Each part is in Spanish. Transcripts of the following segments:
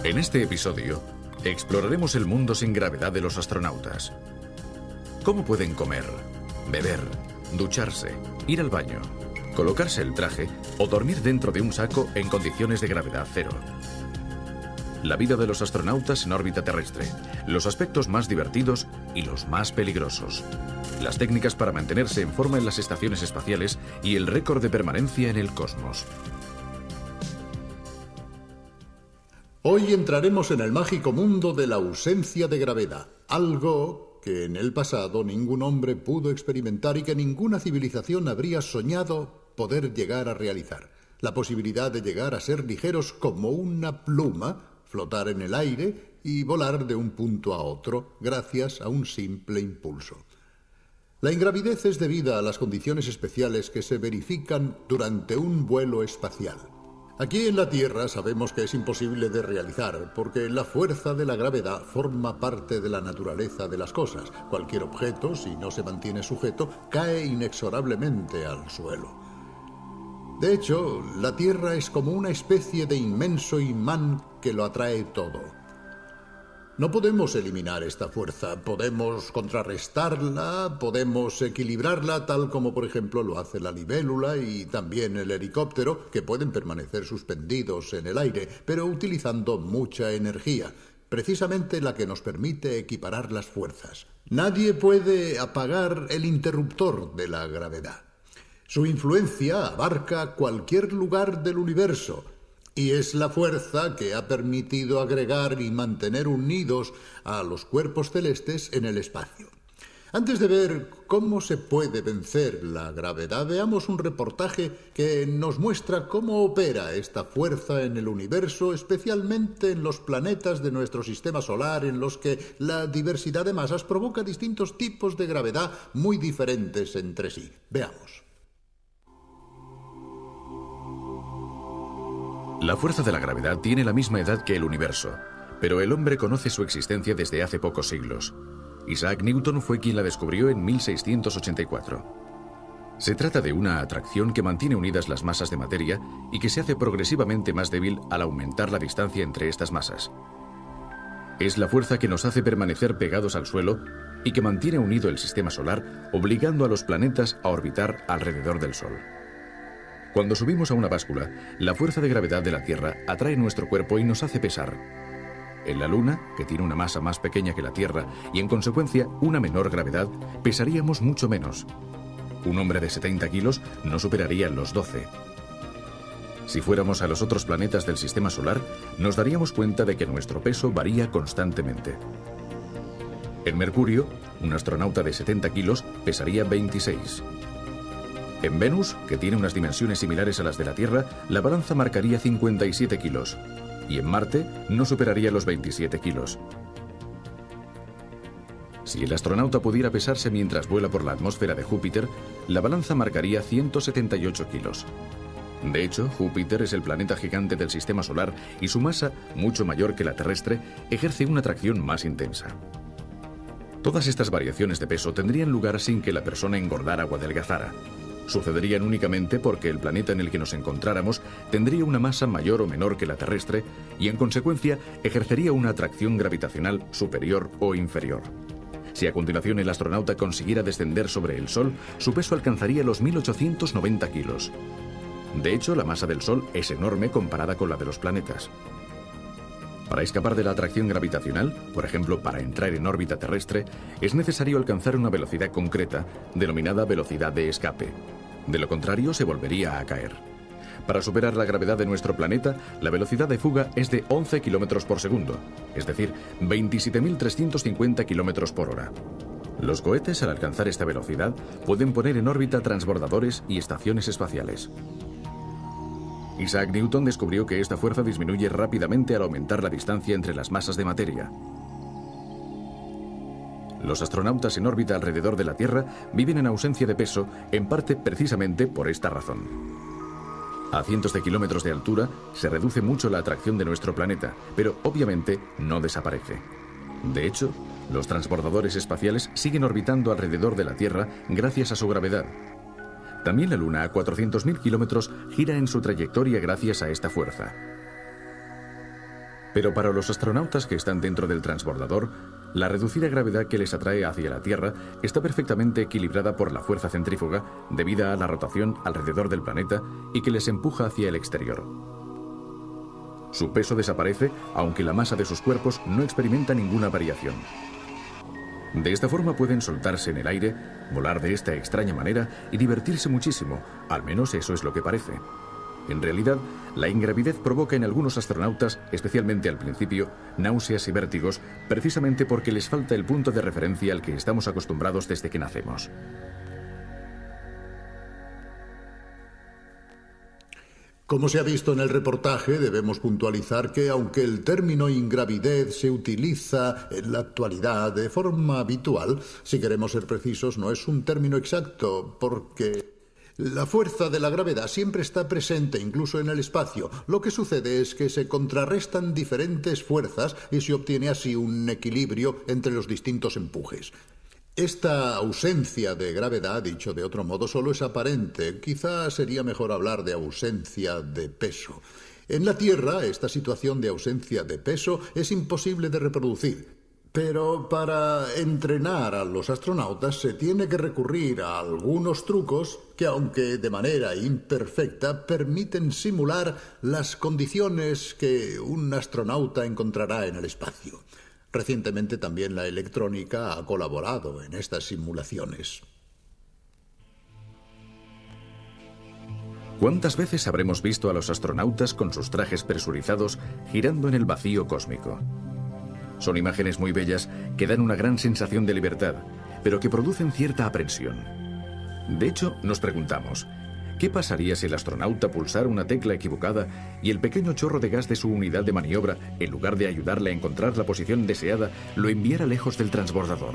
En este episodio, exploraremos el mundo sin gravedad de los astronautas. ¿Cómo pueden comer, beber, ducharse, ir al baño, colocarse el traje o dormir dentro de un saco en condiciones de gravedad cero? La vida de los astronautas en órbita terrestre, los aspectos más divertidos y los más peligrosos. Las técnicas para mantenerse en forma en las estaciones espaciales y el récord de permanencia en el cosmos. Hoy entraremos en el mágico mundo de la ausencia de gravedad, algo que en el pasado ningún hombre pudo experimentar y que ninguna civilización habría soñado poder llegar a realizar. La posibilidad de llegar a ser ligeros como una pluma, flotar en el aire y volar de un punto a otro gracias a un simple impulso. La ingravidez es debida a las condiciones especiales que se verifican durante un vuelo espacial. Aquí en la Tierra sabemos que es imposible de realizar, porque la fuerza de la gravedad forma parte de la naturaleza de las cosas. Cualquier objeto, si no se mantiene sujeto, cae inexorablemente al suelo. De hecho, la Tierra es como una especie de inmenso imán que lo atrae todo. No podemos eliminar esta fuerza, podemos contrarrestarla, podemos equilibrarla, tal como por ejemplo lo hace la libélula y también el helicóptero, que pueden permanecer suspendidos en el aire, pero utilizando mucha energía, precisamente la que nos permite equiparar las fuerzas. Nadie puede apagar el interruptor de la gravedad. Su influencia abarca cualquier lugar del universo, y es la fuerza que ha permitido agregar y mantener unidos a los cuerpos celestes en el espacio. Antes de ver cómo se puede vencer la gravedad, veamos un reportaje que nos muestra cómo opera esta fuerza en el universo, especialmente en los planetas de nuestro sistema solar, en los que la diversidad de masas provoca distintos tipos de gravedad muy diferentes entre sí. Veamos. La fuerza de la gravedad tiene la misma edad que el universo, pero el hombre conoce su existencia desde hace pocos siglos. Isaac Newton fue quien la descubrió en 1684. Se trata de una atracción que mantiene unidas las masas de materia y que se hace progresivamente más débil al aumentar la distancia entre estas masas. Es la fuerza que nos hace permanecer pegados al suelo y que mantiene unido el sistema solar, obligando a los planetas a orbitar alrededor del Sol. Cuando subimos a una báscula, la fuerza de gravedad de la Tierra atrae nuestro cuerpo y nos hace pesar. En la Luna, que tiene una masa más pequeña que la Tierra y en consecuencia una menor gravedad, pesaríamos mucho menos. Un hombre de 70 kilos no superaría los 12. Si fuéramos a los otros planetas del sistema solar, nos daríamos cuenta de que nuestro peso varía constantemente. En Mercurio, un astronauta de 70 kilos pesaría 26. En Venus, que tiene unas dimensiones similares a las de la Tierra, la balanza marcaría 57 kilos. Y en Marte no superaría los 27 kilos. Si el astronauta pudiera pesarse mientras vuela por la atmósfera de Júpiter, la balanza marcaría 178 kilos. De hecho, Júpiter es el planeta gigante del sistema solar y su masa, mucho mayor que la terrestre, ejerce una atracción más intensa. Todas estas variaciones de peso tendrían lugar sin que la persona engordara o adelgazara. Sucederían únicamente porque el planeta en el que nos encontráramos tendría una masa mayor o menor que la terrestre y en consecuencia ejercería una atracción gravitacional superior o inferior. Si a continuación el astronauta consiguiera descender sobre el Sol, su peso alcanzaría los 1890 kilos. De hecho, la masa del Sol es enorme comparada con la de los planetas. Para escapar de la atracción gravitacional, por ejemplo, para entrar en órbita terrestre, es necesario alcanzar una velocidad concreta, denominada velocidad de escape. De lo contrario, se volvería a caer. Para superar la gravedad de nuestro planeta, la velocidad de fuga es de 11 km por segundo, es decir, 27.350 km por hora. Los cohetes, al alcanzar esta velocidad, pueden poner en órbita transbordadores y estaciones espaciales. Isaac Newton descubrió que esta fuerza disminuye rápidamente al aumentar la distancia entre las masas de materia. Los astronautas en órbita alrededor de la Tierra viven en ausencia de peso, en parte precisamente por esta razón. A cientos de kilómetros de altura se reduce mucho la atracción de nuestro planeta, pero obviamente no desaparece. De hecho, los transbordadores espaciales siguen orbitando alrededor de la Tierra gracias a su gravedad. También la Luna, a 400.000 kilómetros, gira en su trayectoria gracias a esta fuerza. Pero para los astronautas que están dentro del transbordador, la reducida gravedad que les atrae hacia la Tierra está perfectamente equilibrada por la fuerza centrífuga debida a la rotación alrededor del planeta y que les empuja hacia el exterior. Su peso desaparece, aunque la masa de sus cuerpos no experimenta ninguna variación. De esta forma pueden soltarse en el aire, volar de esta extraña manera y divertirse muchísimo, al menos eso es lo que parece. En realidad, la ingravidez provoca en algunos astronautas, especialmente al principio, náuseas y vértigos, precisamente porque les falta el punto de referencia al que estamos acostumbrados desde que nacemos. Como se ha visto en el reportaje, debemos puntualizar que aunque el término ingravidez se utiliza en la actualidad de forma habitual, si queremos ser precisos, no es un término exacto, porque la fuerza de la gravedad siempre está presente, incluso en el espacio. Lo que sucede es que se contrarrestan diferentes fuerzas y se obtiene así un equilibrio entre los distintos empujes. Esta ausencia de gravedad, dicho de otro modo, solo es aparente. Quizá sería mejor hablar de ausencia de peso. En la Tierra, esta situación de ausencia de peso es imposible de reproducir. Pero para entrenar a los astronautas se tiene que recurrir a algunos trucos que, aunque de manera imperfecta, permiten simular las condiciones que un astronauta encontrará en el espacio. Recientemente también la electrónica ha colaborado en estas simulaciones. ¿Cuántas veces habremos visto a los astronautas con sus trajes presurizados girando en el vacío cósmico? Son imágenes muy bellas que dan una gran sensación de libertad, pero que producen cierta aprensión. De hecho, nos preguntamos, ¿qué pasaría si el astronauta pulsara una tecla equivocada y el pequeño chorro de gas de su unidad de maniobra, en lugar de ayudarle a encontrar la posición deseada, lo enviara lejos del transbordador?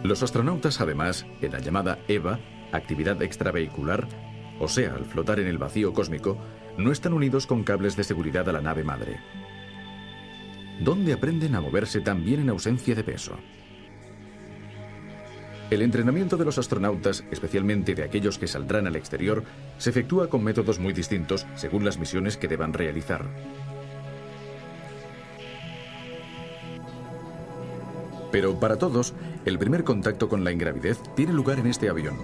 Los astronautas, además, en la llamada EVA, actividad extravehicular, o sea, al flotar en el vacío cósmico, no están unidos con cables de seguridad a la nave madre. ¿Dónde aprenden a moverse también en ausencia de peso? El entrenamiento de los astronautas, especialmente de aquellos que saldrán al exterior, se efectúa con métodos muy distintos según las misiones que deban realizar. Pero para todos, el primer contacto con la ingravidez tiene lugar en este avión,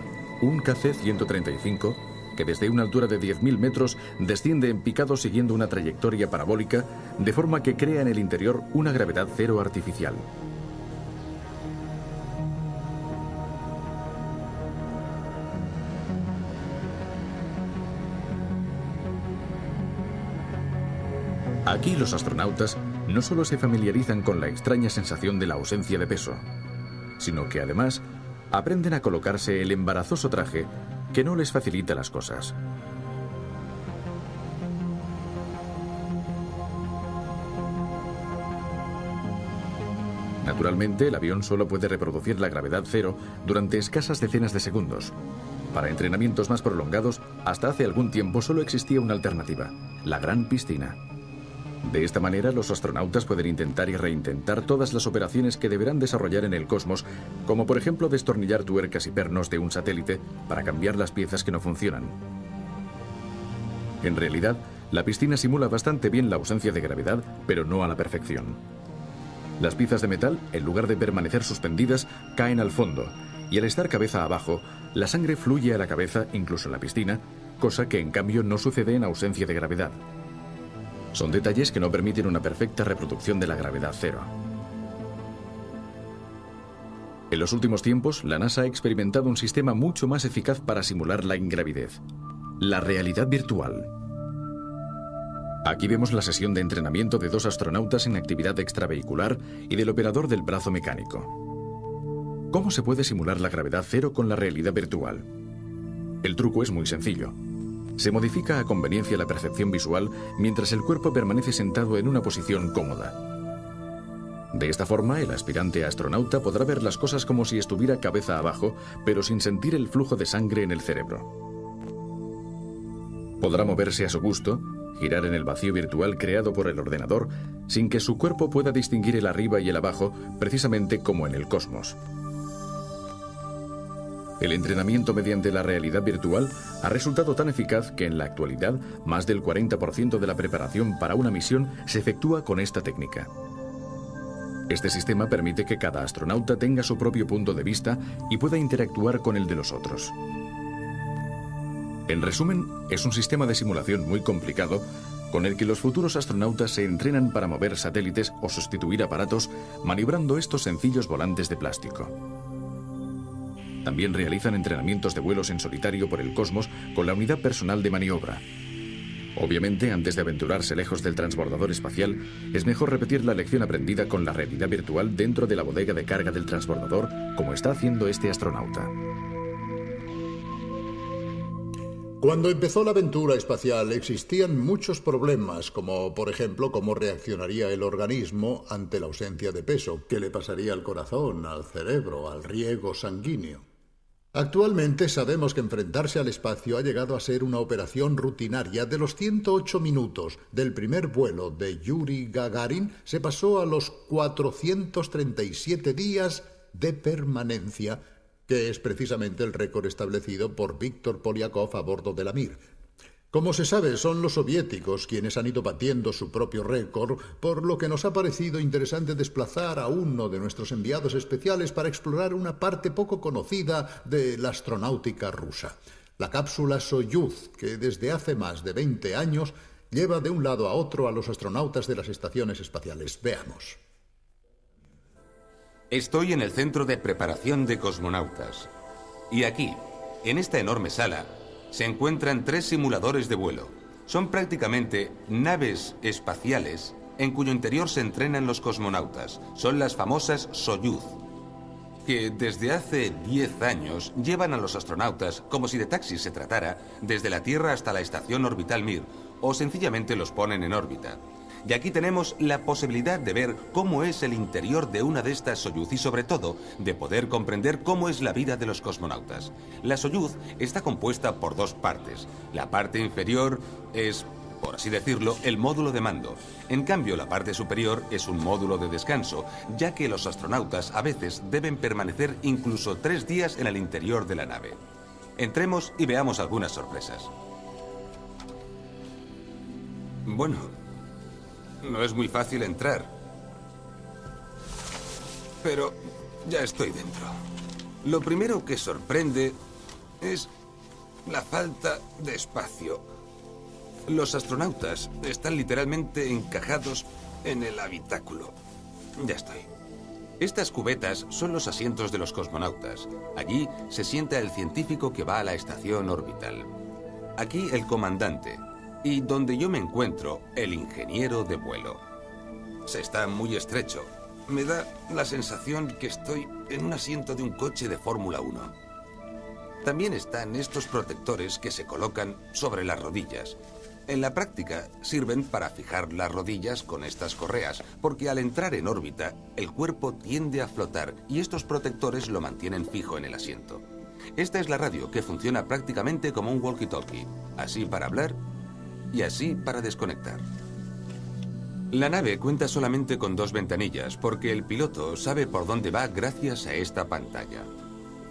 un KC-135, que desde una altura de 10.000 metros desciende en picado siguiendo una trayectoria parabólica, de forma que crea en el interior una gravedad cero artificial. Aquí los astronautas no solo se familiarizan con la extraña sensación de la ausencia de peso, sino que además aprenden a colocarse el embarazoso traje que no les facilita las cosas. Naturalmente, el avión solo puede reproducir la gravedad cero durante escasas decenas de segundos. Para entrenamientos más prolongados, hasta hace algún tiempo solo existía una alternativa, la gran piscina. De esta manera, los astronautas pueden intentar y reintentar todas las operaciones que deberán desarrollar en el cosmos, como por ejemplo destornillar tuercas y pernos de un satélite para cambiar las piezas que no funcionan. En realidad, la piscina simula bastante bien la ausencia de gravedad, pero no a la perfección. Las piezas de metal, en lugar de permanecer suspendidas, caen al fondo, y al estar cabeza abajo, la sangre fluye a la cabeza, incluso en la piscina, cosa que en cambio no sucede en ausencia de gravedad. Son detalles que no permiten una perfecta reproducción de la gravedad cero. En los últimos tiempos, la NASA ha experimentado un sistema mucho más eficaz para simular la ingravidez: la realidad virtual. Aquí vemos la sesión de entrenamiento de dos astronautas en actividad extravehicular y del operador del brazo mecánico. ¿Cómo se puede simular la gravedad cero con la realidad virtual? El truco es muy sencillo. Se modifica a conveniencia la percepción visual mientras el cuerpo permanece sentado en una posición cómoda. De esta forma, el aspirante a astronauta podrá ver las cosas como si estuviera cabeza abajo, pero sin sentir el flujo de sangre en el cerebro. Podrá moverse a su gusto, girar en el vacío virtual creado por el ordenador, sin que su cuerpo pueda distinguir el arriba y el abajo, precisamente como en el cosmos. El entrenamiento mediante la realidad virtual ha resultado tan eficaz que en la actualidad más del 40% de la preparación para una misión se efectúa con esta técnica. Este sistema permite que cada astronauta tenga su propio punto de vista y pueda interactuar con el de los otros. En resumen, es un sistema de simulación muy complicado con el que los futuros astronautas se entrenan para mover satélites o sustituir aparatos maniobrando estos sencillos volantes de plástico. También realizan entrenamientos de vuelos en solitario por el cosmos con la unidad personal de maniobra. Obviamente, antes de aventurarse lejos del transbordador espacial, es mejor repetir la lección aprendida con la realidad virtual dentro de la bodega de carga del transbordador, como está haciendo este astronauta. Cuando empezó la aventura espacial existían muchos problemas, como por ejemplo cómo reaccionaría el organismo ante la ausencia de peso, qué le pasaría al corazón, al cerebro, al riego sanguíneo. Actualmente sabemos que enfrentarse al espacio ha llegado a ser una operación rutinaria. De los 108 minutos del primer vuelo de Yuri Gagarin se pasó a los 437 días de permanencia, que es precisamente el récord establecido por Víctor Polyakov a bordo de la Mir. Como se sabe, son los soviéticos quienes han ido batiendo su propio récord, por lo que nos ha parecido interesante desplazar a uno de nuestros enviados especiales para explorar una parte poco conocida de la astronáutica rusa. La cápsula Soyuz, que desde hace más de 20 años lleva de un lado a otro a los astronautas de las estaciones espaciales. Veamos. Estoy en el centro de preparación de cosmonautas. Y aquí, en esta enorme sala, se encuentran 3 simuladores de vuelo. Son prácticamente naves espaciales en cuyo interior se entrenan los cosmonautas. Son las famosas Soyuz, que desde hace 10 años llevan a los astronautas, como si de taxis se tratara, desde la Tierra hasta la estación orbital Mir, o sencillamente los ponen en órbita. Y aquí tenemos la posibilidad de ver cómo es el interior de una de estas Soyuz y sobre todo de poder comprender cómo es la vida de los cosmonautas. La Soyuz está compuesta por 2 partes. La parte inferior es, por así decirlo, el módulo de mando. En cambio, la parte superior es un módulo de descanso, ya que los astronautas a veces deben permanecer incluso 3 días en el interior de la nave. Entremos y veamos algunas sorpresas. Bueno, no es muy fácil entrar, pero ya estoy dentro. Lo primero que sorprende es la falta de espacio. Los astronautas están literalmente encajados en el habitáculo. Ya estoy. Estas cubetas son los asientos de los cosmonautas. Allí se sienta el científico que va a la estación orbital. Aquí el comandante. Y donde yo me encuentro, el ingeniero de vuelo. Se está muy estrecho. Me da la sensación que estoy en un asiento de un coche de Fórmula 1. También están estos protectores que se colocan sobre las rodillas. En la práctica sirven para fijar las rodillas con estas correas, porque al entrar en órbita, el cuerpo tiende a flotar y estos protectores lo mantienen fijo en el asiento. Esta es la radio, que funciona prácticamente como un walkie-talkie, así para hablar y así para desconectar. La nave cuenta solamente con 2 ventanillas, porque el piloto sabe por dónde va gracias a esta pantalla.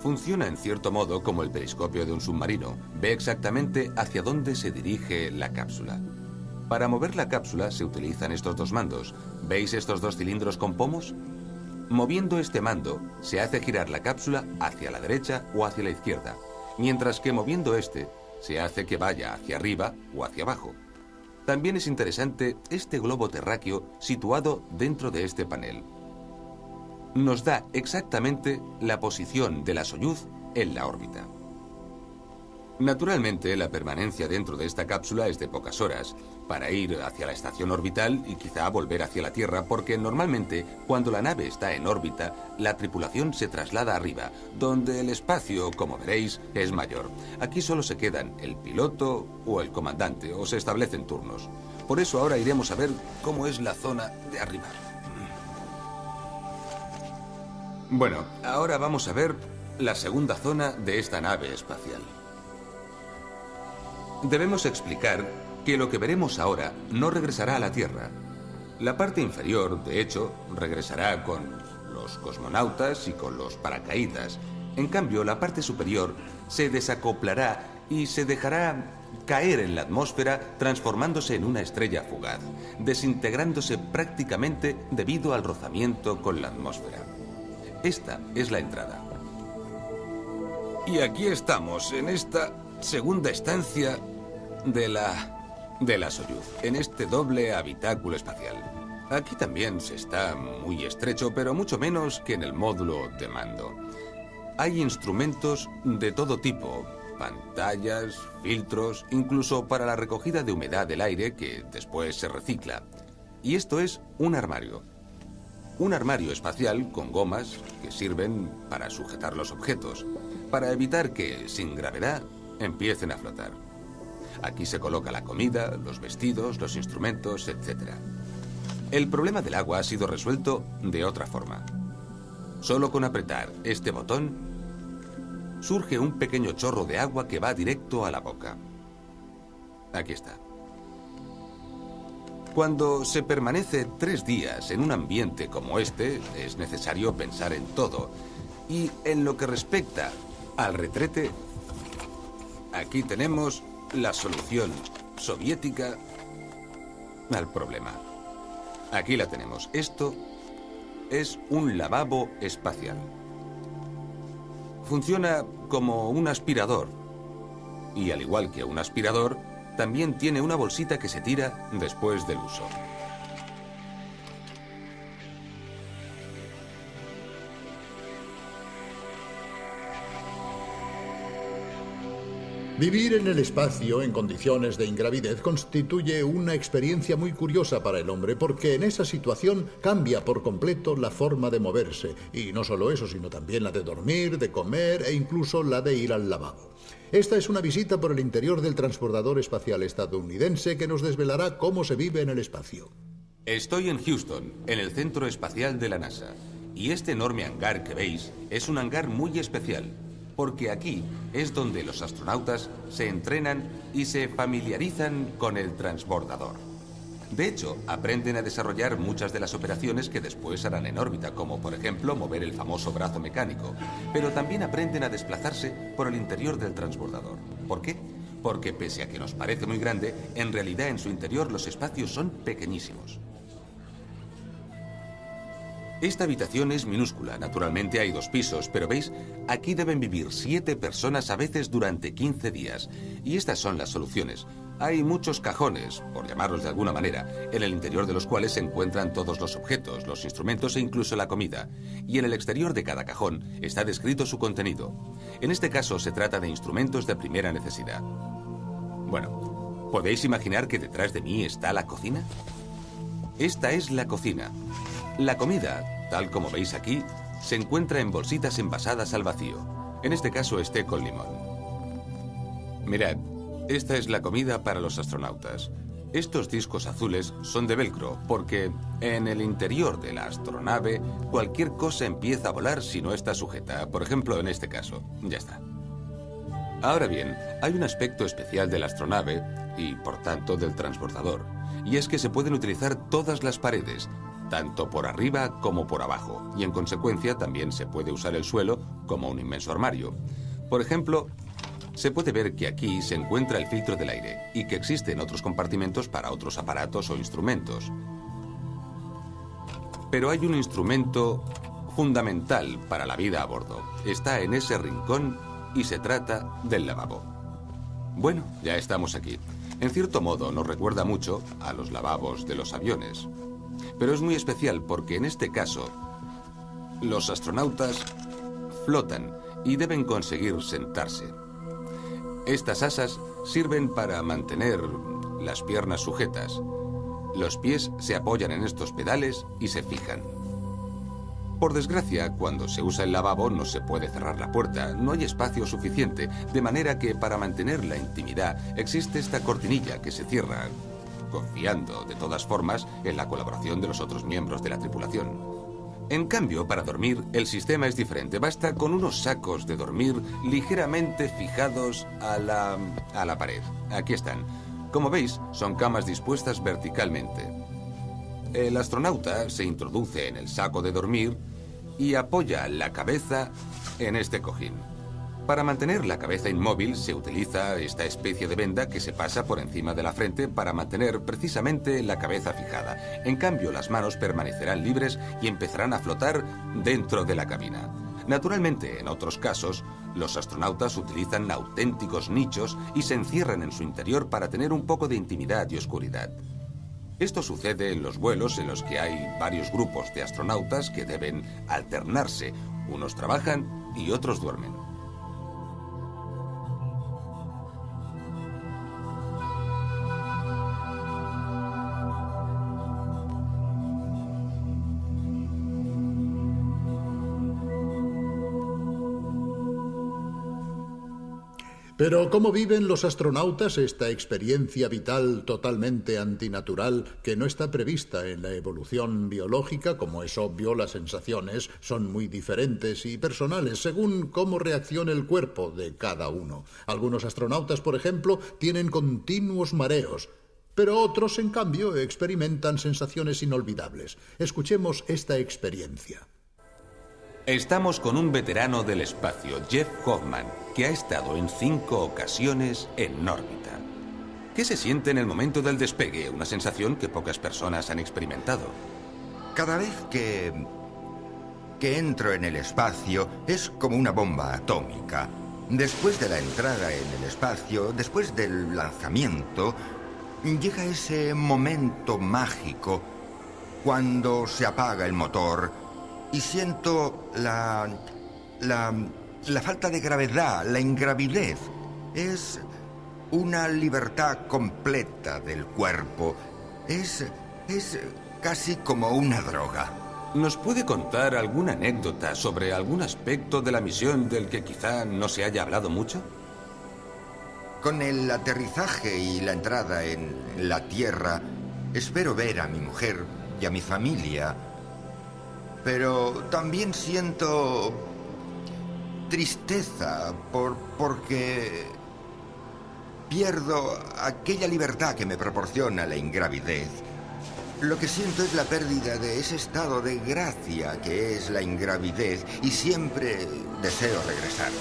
Funciona en cierto modo como el periscopio de un submarino. Ve exactamente hacia dónde se dirige la cápsula. Para mover la cápsula se utilizan estos 2 mandos. ¿Veis estos 2 cilindros con pomos? Moviendo este mando, se hace girar la cápsula hacia la derecha o hacia la izquierda, mientras que moviendo este, se hace que vaya hacia arriba o hacia abajo. También es interesante este globo terráqueo situado dentro de este panel. Nos da exactamente la posición de la Soyuz en la órbita. Naturalmente, la permanencia dentro de esta cápsula es de pocas horas, para ir hacia la estación orbital y quizá volver hacia la Tierra, porque normalmente, cuando la nave está en órbita, la tripulación se traslada arriba, donde el espacio, como veréis, es mayor. Aquí solo se quedan el piloto o el comandante, o se establecen turnos. Por eso ahora iremos a ver cómo es la zona de arriba. Bueno, ahora vamos a ver la segunda zona de esta nave espacial. Debemos explicar que lo que veremos ahora no regresará a la Tierra. La parte inferior, de hecho, regresará con los cosmonautas y con los paracaídas, En cambio, la parte superior se desacoplará y se dejará caer en la atmósfera, transformándose en una estrella fugaz, desintegrándose prácticamente debido al rozamiento con la atmósfera. Esta es la entrada. Y aquí estamos, en esta segunda estancia de la Soyuz, en este doble habitáculo espacial. Aquí también se está muy estrecho, pero mucho menos que en el módulo de mando. Hay instrumentos de todo tipo, pantallas, filtros, incluso para la recogida de humedad del aire que después se recicla. Y esto es un armario. Un armario espacial con gomas que sirven para sujetar los objetos, para evitar que, sin gravedad, empiecen a flotar. Aquí se coloca la comida, los vestidos, los instrumentos, etc. El problema del agua ha sido resuelto de otra forma. Solo con apretar este botón, surge un pequeño chorro de agua que va directo a la boca. Aquí está. Cuando se permanece 3 días en un ambiente como este, es necesario pensar en todo. Y en lo que respecta al retrete, aquí tenemos la solución soviética al problema. Aquí la tenemos. Esto es un lavabo espacial. Funciona como un aspirador. Y al igual que un aspirador, también tiene una bolsita que se tira después del uso. Vivir en el espacio en condiciones de ingravidez constituye una experiencia muy curiosa para el hombre, porque en esa situación cambia por completo la forma de moverse, y no solo eso, sino también la de dormir, de comer e incluso la de ir al lavabo. Esta es una visita por el interior del transbordador espacial estadounidense que nos desvelará cómo se vive en el espacio. Estoy en Houston, en el centro espacial de la NASA, y este enorme hangar que veis es un hangar muy especial, porque aquí es donde los astronautas se entrenan y se familiarizan con el transbordador. De hecho, aprenden a desarrollar muchas de las operaciones que después harán en órbita, como por ejemplo mover el famoso brazo mecánico, pero también aprenden a desplazarse por el interior del transbordador. ¿Por qué? Porque pese a que nos parece muy grande, en realidad en su interior los espacios son pequeñísimos. Esta habitación es minúscula, naturalmente hay 2 pisos, pero veis, aquí deben vivir 7 personas a veces durante 15 días. Y estas son las soluciones. Hay muchos cajones, por llamarlos de alguna manera, en el interior de los cuales se encuentran todos los objetos, los instrumentos e incluso la comida. Y en el exterior de cada cajón está descrito su contenido. En este caso se trata de instrumentos de primera necesidad. Bueno, ¿podéis imaginar que detrás de mí está la cocina? Esta es la cocina. La comida, tal como veis aquí, se encuentra en bolsitas envasadas al vacío. En este caso, té con limón. Mirad, esta es la comida para los astronautas. Estos discos azules son de velcro, porque en el interior de la astronave cualquier cosa empieza a volar si no está sujeta. Por ejemplo, en este caso. Ya está. Ahora bien, hay un aspecto especial de la astronave y, por tanto, del transbordador. Y es que se pueden utilizar todas las paredes, tanto por arriba como por abajo, y en consecuencia también se puede usar el suelo como un inmenso armario. Por ejemplo, se puede ver que aquí se encuentra el filtro del aire y que existen otros compartimentos para otros aparatos o instrumentos. Pero hay un instrumento fundamental para la vida a bordo. Está en ese rincón y se trata del lavabo. Bueno, ya estamos aquí. En cierto modo nos recuerda mucho a los lavabos de los aviones. Pero es muy especial porque en este caso los astronautas flotan y deben conseguir sentarse. Estas asas sirven para mantener las piernas sujetas. Los pies se apoyan en estos pedales y se fijan. Por desgracia, cuando se usa el lavabo no se puede cerrar la puerta, no hay espacio suficiente, de manera que para mantener la intimidad existe esta cortinilla que se cierra, confiando de todas formas en la colaboración de los otros miembros de la tripulación. En cambio, para dormir, el sistema es diferente. Basta con unos sacos de dormir ligeramente fijados a la pared. Aquí están. Como veis, son camas dispuestas verticalmente. El astronauta se introduce en el saco de dormir y apoya la cabeza en este cojín. Para mantener la cabeza inmóvil se utiliza esta especie de venda que se pasa por encima de la frente para mantener precisamente la cabeza fijada. En cambio, las manos permanecerán libres y empezarán a flotar dentro de la cabina. Naturalmente, en otros casos, los astronautas utilizan auténticos nichos y se encierran en su interior para tener un poco de intimidad y oscuridad. Esto sucede en los vuelos en los que hay varios grupos de astronautas que deben alternarse. Unos trabajan y otros duermen. Pero ¿cómo viven los astronautas esta experiencia vital totalmente antinatural que no está prevista en la evolución biológica? Como es obvio, las sensaciones son muy diferentes y personales según cómo reacciona el cuerpo de cada uno. Algunos astronautas, por ejemplo, tienen continuos mareos, pero otros, en cambio, experimentan sensaciones inolvidables. Escuchemos esta experiencia. Estamos con un veterano del espacio, Jeff Hoffman, que ha estado en 5 ocasiones en órbita. ¿Qué se siente en el momento del despegue? Una sensación que pocas personas han experimentado. Cada vez que entro en el espacio es como una bomba atómica. Después de la entrada en el espacio, después del lanzamiento, llega ese momento mágico cuando se apaga el motor y siento la falta de gravedad, la ingravidez. Es una libertad completa del cuerpo. Es casi como una droga. ¿Nos puede contar alguna anécdota sobre algún aspecto de la misión del que quizá no se haya hablado mucho? Con el aterrizaje y la entrada en la Tierra, espero ver a mi mujer y a mi familia. Pero también siento tristeza porque pierdo aquella libertad que me proporciona la ingravidez. Lo que siento es la pérdida de ese estado de gracia que es la ingravidez y siempre deseo regresar.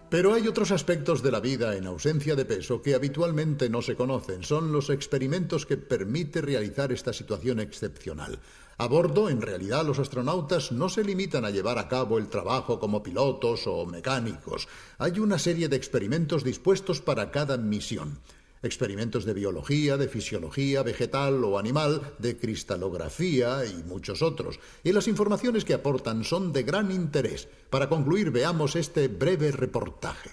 Pero hay otros aspectos de la vida en ausencia de peso que habitualmente no se conocen. Son los experimentos que permite realizar esta situación excepcional. A bordo, en realidad, los astronautas no se limitan a llevar a cabo el trabajo como pilotos o mecánicos. Hay una serie de experimentos dispuestos para cada misión. Experimentos de biología, de fisiología vegetal o animal, de cristalografía y muchos otros. Y las informaciones que aportan son de gran interés. Para concluir, veamos este breve reportaje.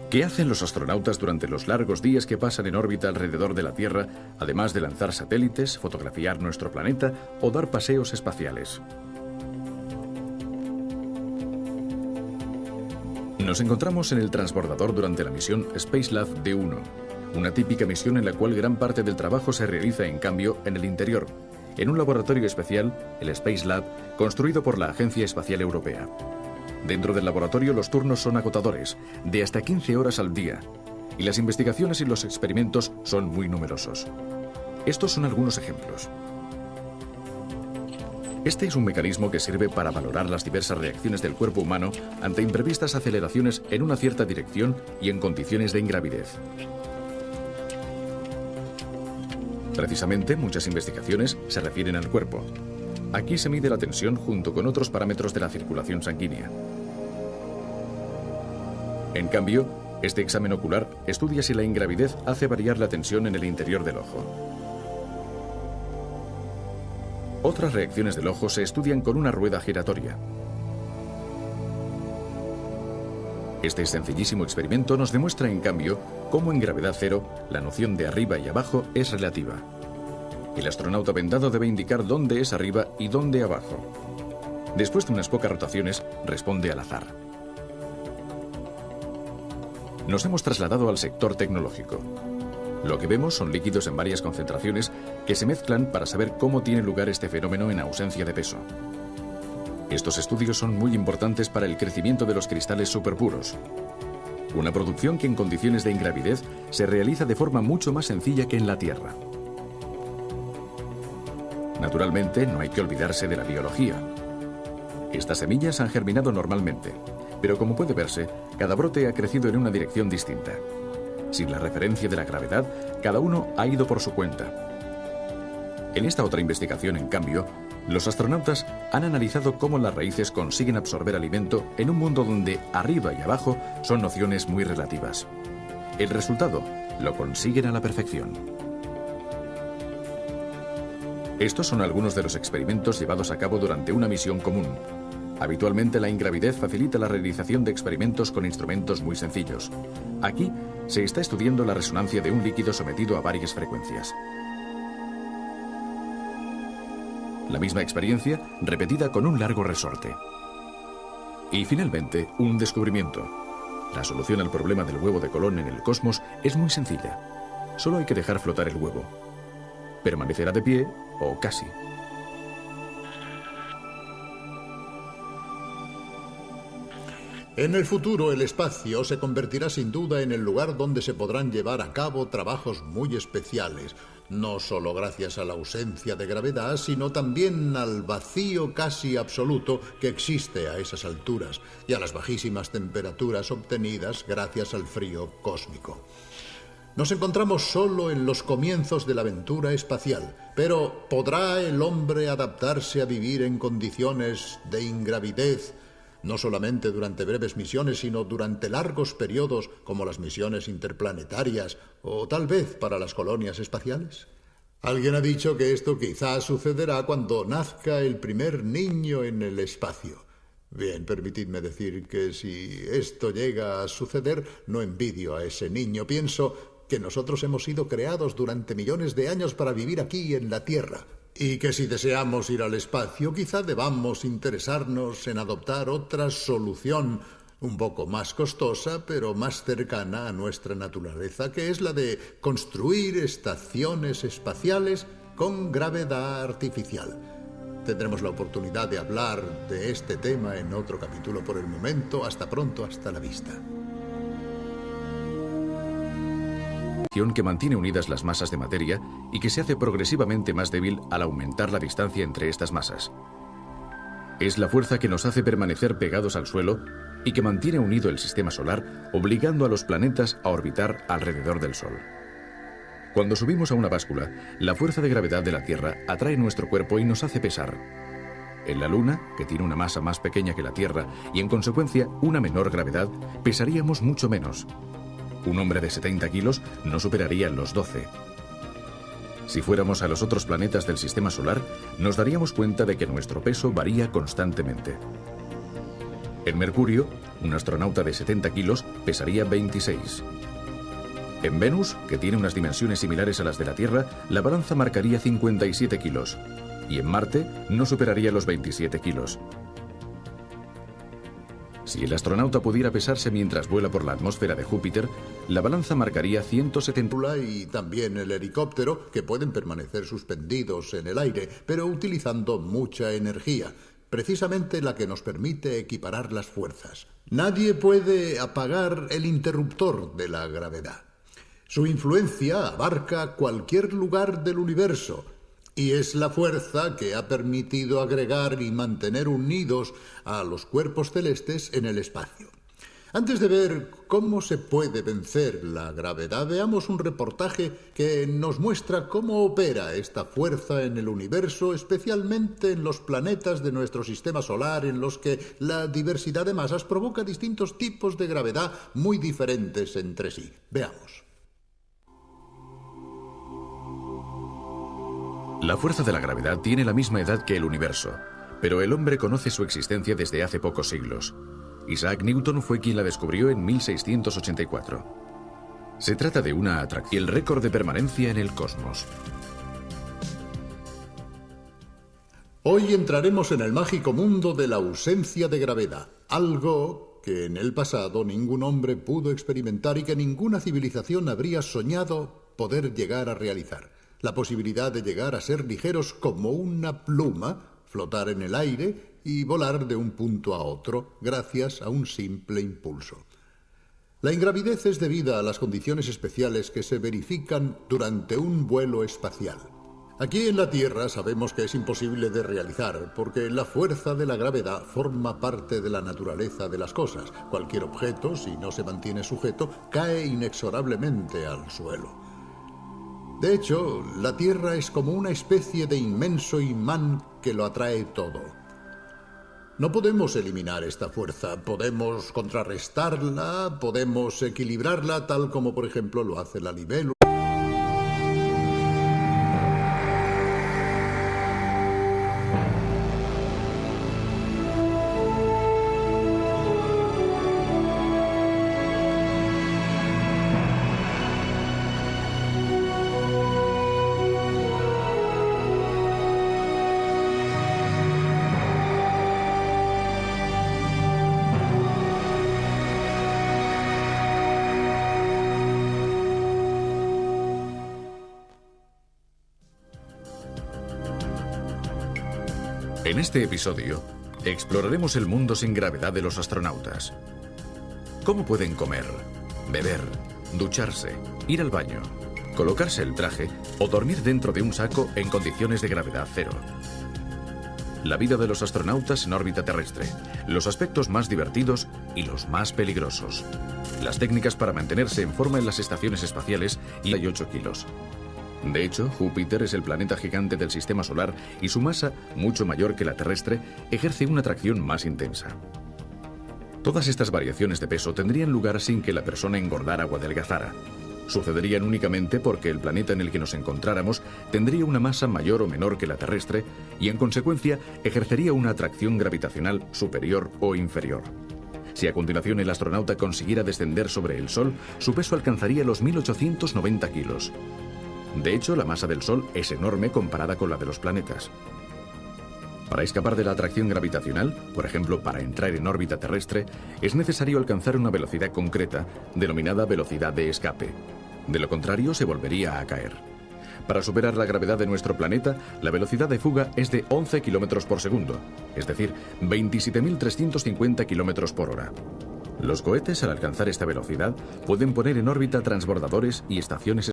¿Qué hacen los astronautas durante los largos días que pasan en órbita alrededor de la Tierra, además de lanzar satélites, fotografiar nuestro planeta o dar paseos espaciales? Nos encontramos en el transbordador durante la misión Spacelab D1, una típica misión en la cual gran parte del trabajo se realiza, en cambio, en el interior, en un laboratorio especial, el Spacelab, construido por la Agencia Espacial Europea. Dentro del laboratorio los turnos son agotadores, de hasta 15 horas al día, y las investigaciones y los experimentos son muy numerosos. Estos son algunos ejemplos. Este es un mecanismo que sirve para valorar las diversas reacciones del cuerpo humano ante imprevistas aceleraciones en una cierta dirección y en condiciones de ingravidez. Precisamente, muchas investigaciones se refieren al cuerpo. Aquí se mide la tensión junto con otros parámetros de la circulación sanguínea. En cambio, este examen ocular estudia si la ingravidez hace variar la tensión en el interior del ojo. Otras reacciones del ojo se estudian con una rueda giratoria. Este sencillísimo experimento nos demuestra, en cambio, cómo en gravedad cero la noción de arriba y abajo es relativa. El astronauta vendado debe indicar dónde es arriba y dónde abajo. Después de unas pocas rotaciones, responde al azar. Nos hemos trasladado al sector tecnológico. Lo que vemos son líquidos en varias concentraciones que se mezclan para saber cómo tiene lugar este fenómeno en ausencia de peso. Estos estudios son muy importantes para el crecimiento de los cristales superpuros, una producción que en condiciones de ingravidez se realiza de forma mucho más sencilla que en la Tierra. Naturalmente, no hay que olvidarse de la biología. Estas semillas han germinado normalmente, pero como puede verse, cada brote ha crecido en una dirección distinta. Sin la referencia de la gravedad, cada uno ha ido por su cuenta. En esta otra investigación, en cambio, los astronautas han analizado cómo las raíces consiguen absorber alimento en un mundo donde arriba y abajo son nociones muy relativas. El resultado lo consiguen a la perfección. Estos son algunos de los experimentos llevados a cabo durante una misión común. Habitualmente la ingravidez facilita la realización de experimentos con instrumentos muy sencillos. Aquí se está estudiando la resonancia de un líquido sometido a varias frecuencias. La misma experiencia repetida con un largo resorte. Y finalmente, un descubrimiento. La solución al problema del huevo de Colón en el cosmos es muy sencilla. Solo hay que dejar flotar el huevo. Permanecerá de pie, o casi. En el futuro, el espacio se convertirá sin duda en el lugar donde se podrán llevar a cabo trabajos muy especiales, no solo gracias a la ausencia de gravedad, sino también al vacío casi absoluto que existe a esas alturas y a las bajísimas temperaturas obtenidas gracias al frío cósmico. Nos encontramos solo en los comienzos de la aventura espacial, pero ¿podrá el hombre adaptarse a vivir en condiciones de ingravidez, no solamente durante breves misiones, sino durante largos periodos como las misiones interplanetarias o tal vez para las colonias espaciales? Alguien ha dicho que esto quizás sucederá cuando nazca el primer niño en el espacio. Bien, permitidme decir que si esto llega a suceder, no envidio a ese niño. Pienso que nosotros hemos sido creados durante millones de años para vivir aquí en la Tierra. Y que si deseamos ir al espacio, quizá debamos interesarnos en adoptar otra solución un poco más costosa, pero más cercana a nuestra naturaleza, que es la de construir estaciones espaciales con gravedad artificial. Tendremos la oportunidad de hablar de este tema en otro capítulo. Por el momento, hasta pronto, hasta la vista. Que mantiene unidas las masas de materia y que se hace progresivamente más débil al aumentar la distancia entre estas masas. Es la fuerza que nos hace permanecer pegados al suelo y que mantiene unido el sistema solar, obligando a los planetas a orbitar alrededor del Sol. Cuando subimos a una báscula, la fuerza de gravedad de la Tierra atrae nuestro cuerpo y nos hace pesar. En la Luna, que tiene una masa más pequeña que la Tierra y en consecuencia una menor gravedad, pesaríamos mucho menos. Un hombre de 70 kilos no superaría los 12. Si fuéramos a los otros planetas del sistema solar, nos daríamos cuenta de que nuestro peso varía constantemente. En Mercurio, un astronauta de 70 kilos pesaría 26. En Venus, que tiene unas dimensiones similares a las de la Tierra, la balanza marcaría 57 kilos. Y en Marte no superaría los 27 kilos. Si el astronauta pudiera pesarse mientras vuela por la atmósfera de Júpiter, la balanza marcaría 170... Y también el helicóptero, que pueden permanecer suspendidos en el aire, pero utilizando mucha energía, precisamente la que nos permite equiparar las fuerzas. Nadie puede apagar el interruptor de la gravedad. Su influencia abarca cualquier lugar del universo, y es la fuerza que ha permitido agregar y mantener unidos a los cuerpos celestes en el espacio. Antes de ver cómo se puede vencer la gravedad, veamos un reportaje que nos muestra cómo opera esta fuerza en el universo, especialmente en los planetas de nuestro sistema solar, en los que la diversidad de masas provoca distintos tipos de gravedad muy diferentes entre sí. Veamos. La fuerza de la gravedad tiene la misma edad que el universo, pero el hombre conoce su existencia desde hace pocos siglos. Isaac Newton fue quien la descubrió en 1684. Se trata de una atracción, el récord de permanencia en el cosmos. Hoy entraremos en el mágico mundo de la ausencia de gravedad, algo que en el pasado ningún hombre pudo experimentar y que ninguna civilización habría soñado poder llegar a realizar. La posibilidad de llegar a ser ligeros como una pluma, flotar en el aire y volar de un punto a otro gracias a un simple impulso. La ingravidez es debida a las condiciones especiales que se verifican durante un vuelo espacial. Aquí en la Tierra sabemos que es imposible de realizar porque la fuerza de la gravedad forma parte de la naturaleza de las cosas. Cualquier objeto, si no se mantiene sujeto, cae inexorablemente al suelo. De hecho, la Tierra es como una especie de inmenso imán que lo atrae todo. No podemos eliminar esta fuerza, podemos contrarrestarla, podemos equilibrarla tal como por ejemplo lo hace la libélula. En este episodio, exploraremos el mundo sin gravedad de los astronautas. ¿Cómo pueden comer, beber, ducharse, ir al baño, colocarse el traje o dormir dentro de un saco en condiciones de gravedad cero? La vida de los astronautas en órbita terrestre, los aspectos más divertidos y los más peligrosos. Las técnicas para mantenerse en forma en las estaciones espaciales y 8 kilos. De hecho, Júpiter es el planeta gigante del sistema solar y su masa, mucho mayor que la terrestre, ejerce una atracción más intensa. Todas estas variaciones de peso tendrían lugar sin que la persona engordara o adelgazara. Sucederían únicamente porque el planeta en el que nos encontráramos tendría una masa mayor o menor que la terrestre y, en consecuencia, ejercería una atracción gravitacional superior o inferior. Si a continuación el astronauta consiguiera descender sobre el Sol, su peso alcanzaría los 1890 kilos. De hecho, la masa del Sol es enorme comparada con la de los planetas. Para escapar de la atracción gravitacional, por ejemplo, para entrar en órbita terrestre, es necesario alcanzar una velocidad concreta, denominada velocidad de escape. De lo contrario, se volvería a caer. Para superar la gravedad de nuestro planeta, la velocidad de fuga es de 11 km por segundo, es decir, 27.350 km por hora. Los cohetes, al alcanzar esta velocidad, pueden poner en órbita transbordadores y estaciones